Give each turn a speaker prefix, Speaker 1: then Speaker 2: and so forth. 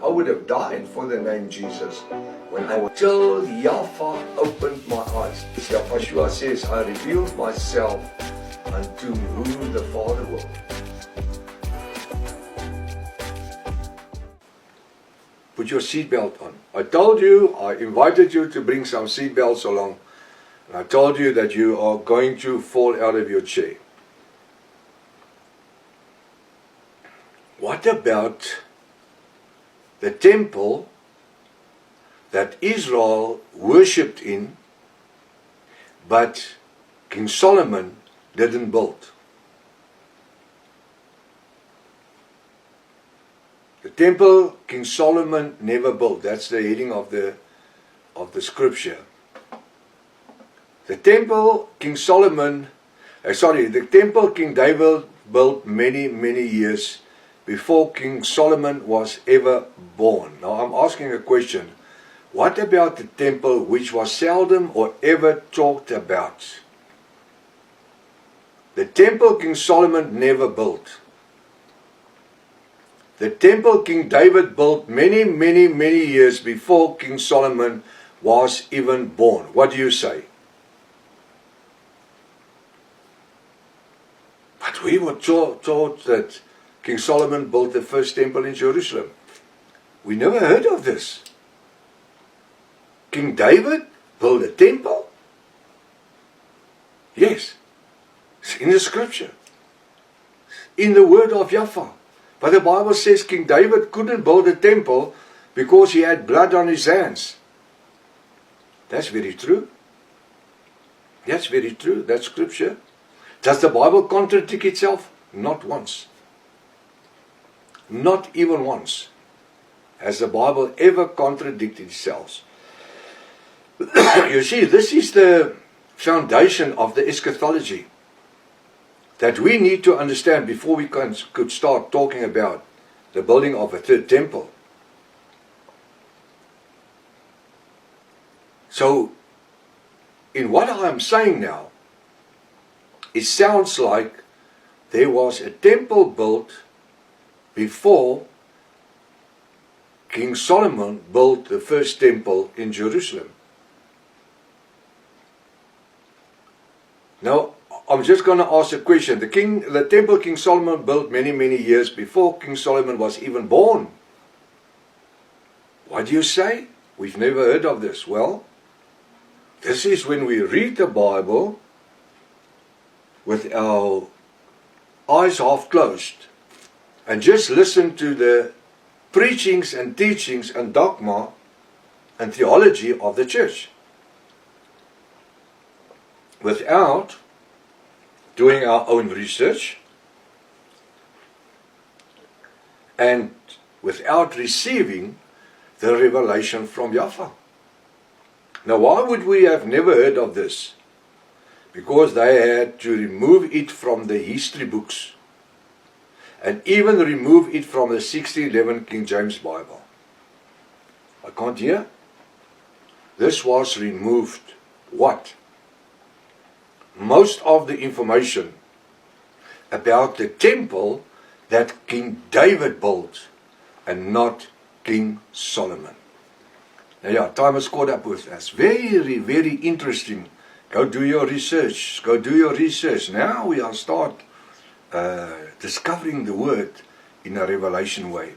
Speaker 1: I would have died for the name Jesus when until Yahweh opened my eyes. Yahshua says, I revealed myself unto who the Father will. Put your seatbelt on. I told you, I invited you to bring some seatbelts along. And I told you that you are going to fall out of your chair. What about the temple that Israel worshipped in, but King Solomon didn't build? The temple King Solomon never built. That's the heading of the scripture. The temple King the temple King David built many years before King Solomon was ever born. Now I'm asking a question. What about the temple which was seldom or ever talked about? The temple King Solomon never built. The temple King David built many years before King Solomon was even born. What do you say? But we were taught that King Solomon built the first temple in Jerusalem. We never heard of this. King David built a temple? Yes. It's in the scripture. In the word of Yahweh. But the Bible says King David couldn't build a temple because he had blood on his hands. That's very true. That's very true. That's scripture. Does the Bible contradict itself? Not once. Not even once has the Bible ever contradicted itself. You see, this is the foundation of the eschatology that we need to understand before we could start talking about the building of a third temple. So, in what I am saying now, it sounds like there was a temple built before King Solomon built the first temple in Jerusalem. Now, I'm just going to ask a question. The temple King Solomon built many years before King Solomon was even born. What do you say? We've never heard of this. Well, this is when we read the Bible with our eyes half closed and just listen to the preachings and teachings and dogma and theology of the church without doing our own research and without receiving the revelation from Yahweh. Now, why would we have never heard of this? Because they had to remove it from the history books and even remove it from the 1611 King James Bible. I can't hear. This was removed. What? Most of the information about the temple that King David built and not King Solomon. Now yeah, time has caught up with us. Very interesting. Go do your research. Go do your research. Now we are start discovering the word in a revelation way.